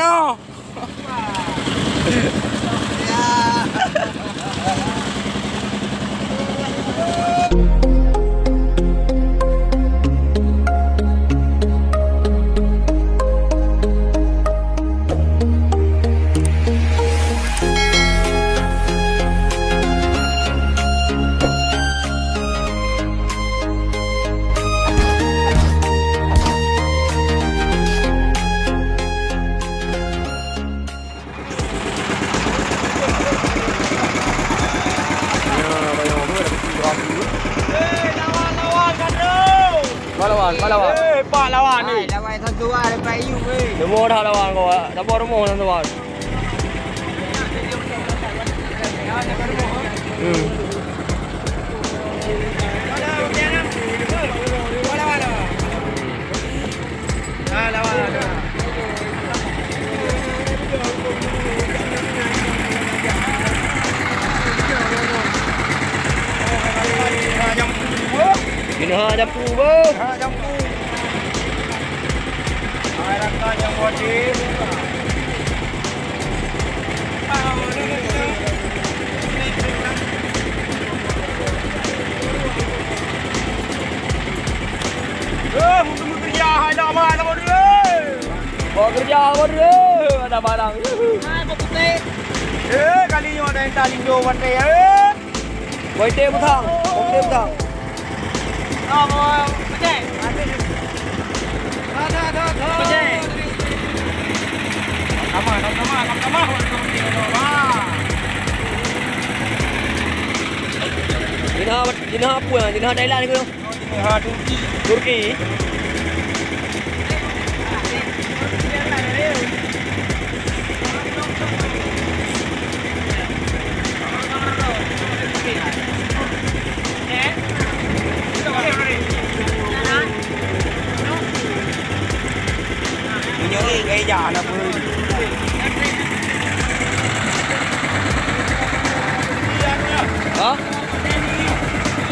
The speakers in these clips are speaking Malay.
no. Lawan. Pak lawan ni. Lawan satu ada payu weh. Demo dah lawan kau. Dah bawa demo tuan. Ini ada puba. Jampu. Rakan yang wajib. Mungkin kerja ada mana sama dia. Bawa kerja apa dia? Ada barang. Hai kau putih. Kali ni ada yang tali do mate. Koi te butang. Koi butang. Oh, putih. Ada. Putih. Sama. Dina apa ya? Dina Thailand ke? Turki. Nyeri gaya jalan apa? Hah?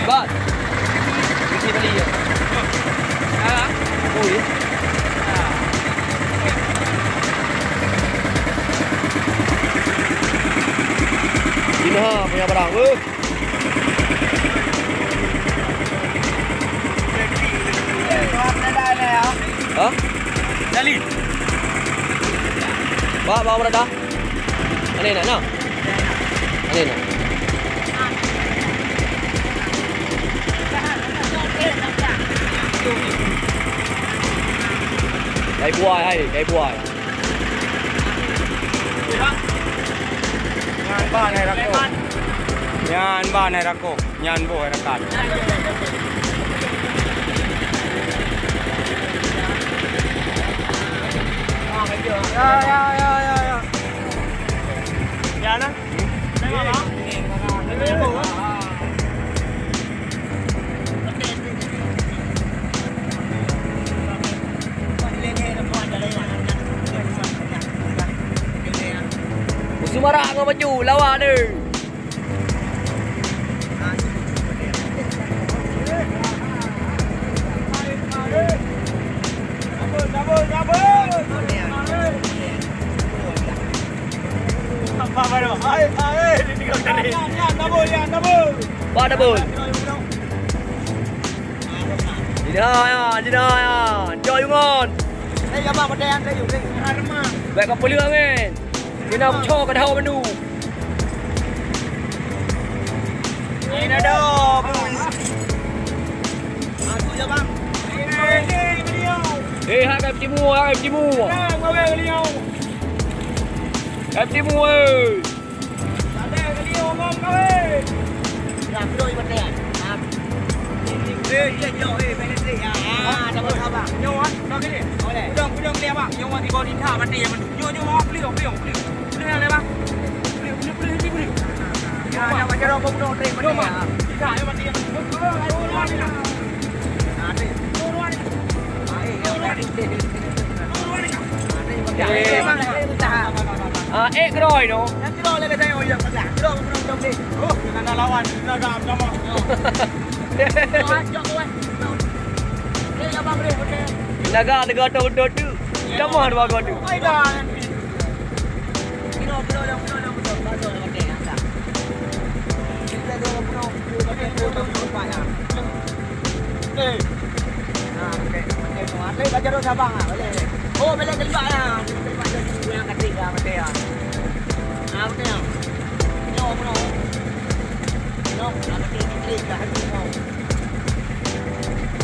Bat. Mesti beli ya. Oh ya. Dina punya barang. Hah? Jali. Bawa berapa? Ani nak? Ani nak. Cái buai. Nyan ba này rako. Nyan ba này rako. Nyan bo hay rakat. Ya. Ya na. Sumara ngau maju lawan ni. Apa baru? Ai, ini kau tadi. Ya, double. Ba double. Dina ya. Joy ngon. Đây các bạn một đen đây dùng đây hai lắm mà. Vậy có phụ lương nghe. Dina cho cái đầu bên đu. Ini ada. Aku cho bang. Hai em chỉ mua. Ngồi về cái nhau. Em chỉ mua ơi. Ada cái điều ngon kau ơi. Làm cái đôi một đen. Nhiều bên đây à. Cảm ơn các bạn. Nhiều á, nó cái gì? Kudang lihat bang. Yang mati kau di thah mati yang mendu. Nyo beli. Beliอะไรbang? Beli. Ya, macam orang kau bunuh trek mati. Di thah yang mati. Cái rồi nó. Cái đôi lên cái tay hồi giờ mà giảm cái đôi không đông đi. Nak lawan, nak gam sama. Cho cô ơi. Đây là bang đây, ok. Naga tu. Come on, bago tu. Ai dah. Sabang ah, boleh. Oh, boleh kelibak lah. Kelibak yang kecil lah, betul ya. Ah, betul ya. No. No, nak kecil dah habis no.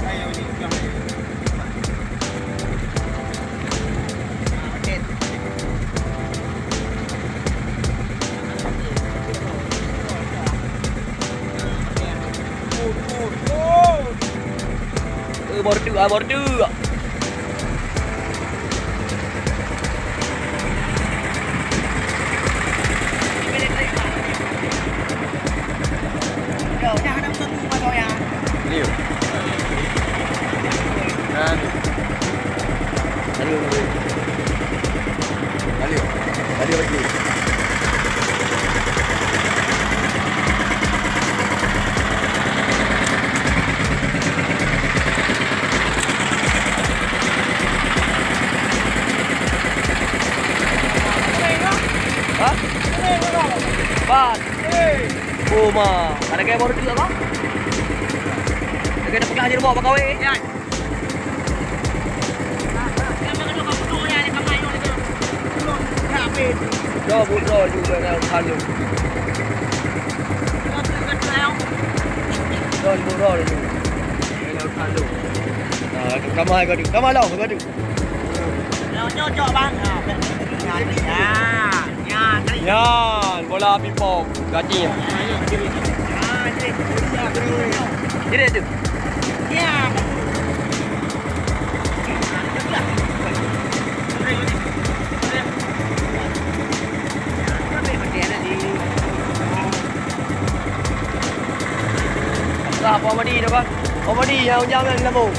Ayo ni jom. Bordu. Valeu aqui. Hah? Empat. Uma. Ada kayak baru juga bang? Ada kayak dapat hajar bawa pakai. Ya. Đó bút rồi juga nào thành luôn. Rồi bút rồi đấy. Nào thành luôn. Cảm ơn có được. Cảm ơn đâu có được. Nào cho bang. Yan, bola pipok, gaji. Jadi tu. Ya. Lah, komedi tu kan. Komedi yang jam yang lembu.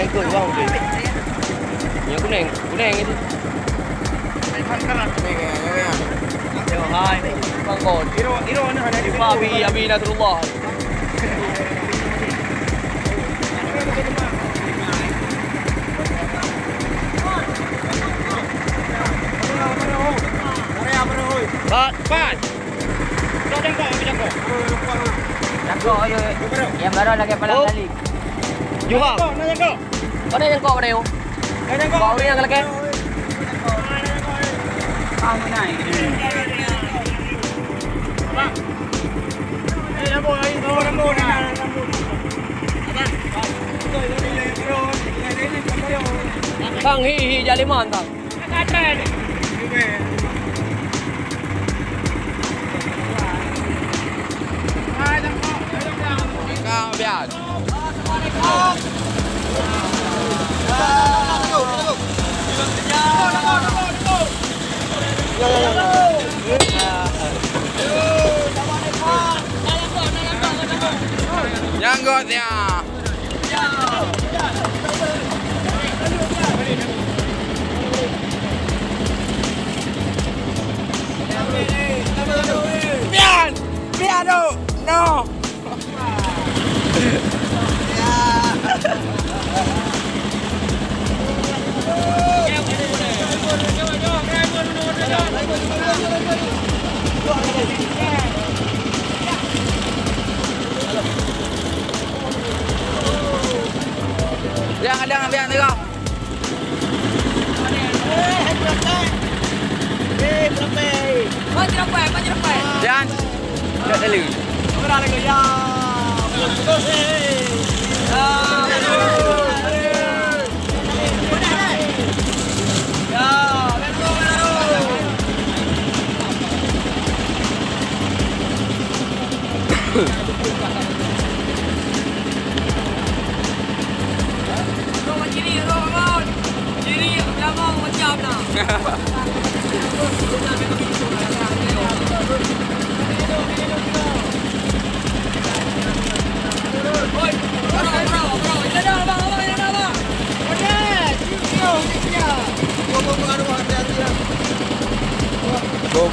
Ikut bang. Yang kuning itu. Tengok hai. Bang God. Iro ni ada di Abi Nasrullah. Pat. Kau jangkau. Jangkau je. Yang baru lagi palang kali. Juga. Jangkau. Kau dah jangkau pada you. Kau ni yang lagi. Ah, mana ini? Abang. Lampu ni. Bang, hi jadi mantap. Kacau. Cao biar. Janggotnya. Biar no. Yang ada ngambil ni kau. Berapa? Jangan. Tak ada lagi. Berapa lagi ya?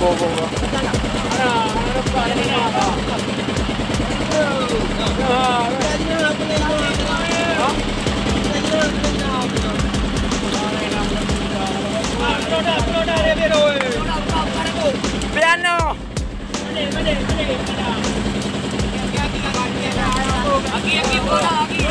Go. Aki bola aki.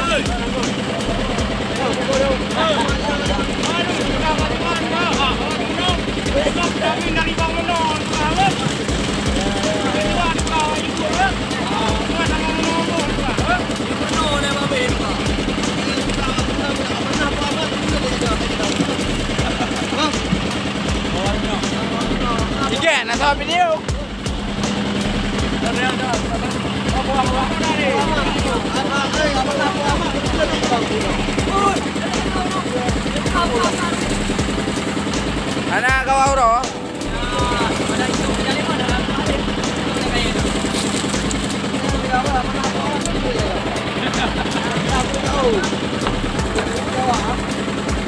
Ikan, nak tahu video? Anak kau Auro?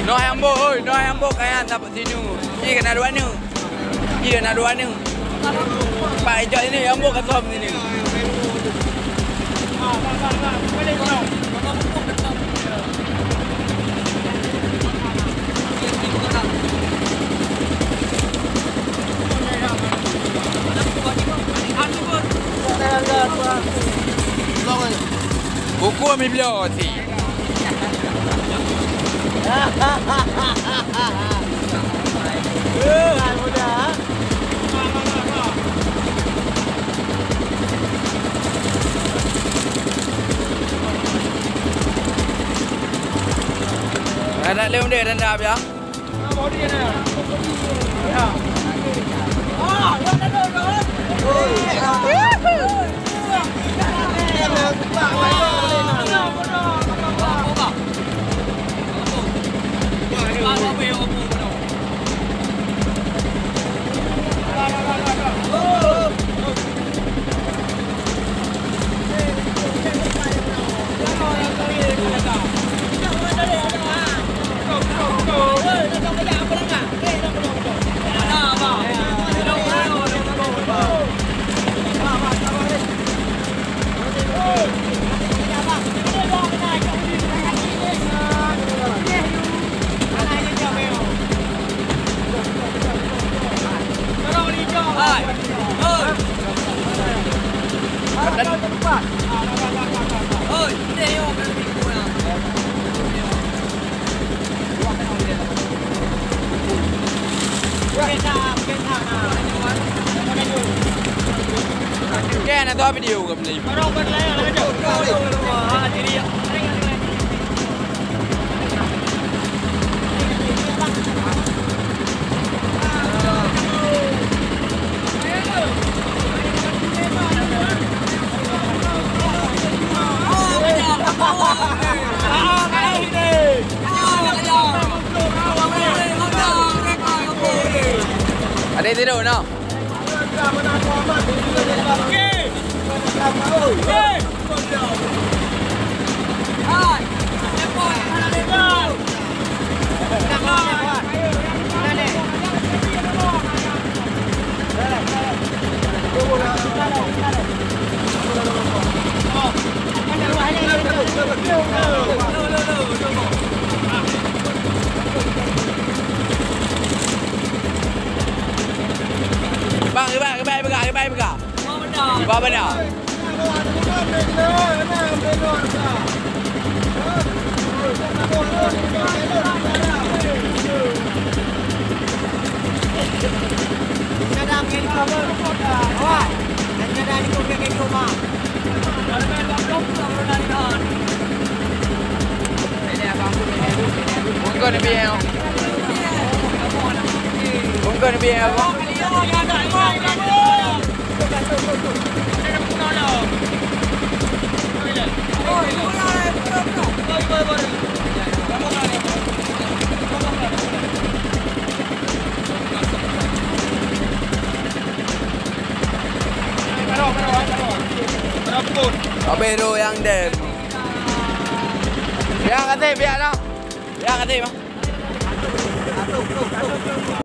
No hambuk, oi, no hambuk kan dapat sini. Ni kena dua ni. Ni kena dua ni. Pak ejak ini hambuk kat som sini. Boleh kau. Buku ambil belah si. Kan mudah. Ada lem dia dan dah ya. Mau dia ni. Ya. Ah, Kan nak tahu video ke beli? Baru berlayar lagi jauh. Ah, jadi. Ada tidur no? Bang, ke bay berkah. Bawa benar. Cadang ke cover. Awak. Dan cadang di cover ke rumah. Mungkin ni biar. Mungkin ni biar apa? Apa itu yang dem? Yang kata biar lah. Yang kata mah.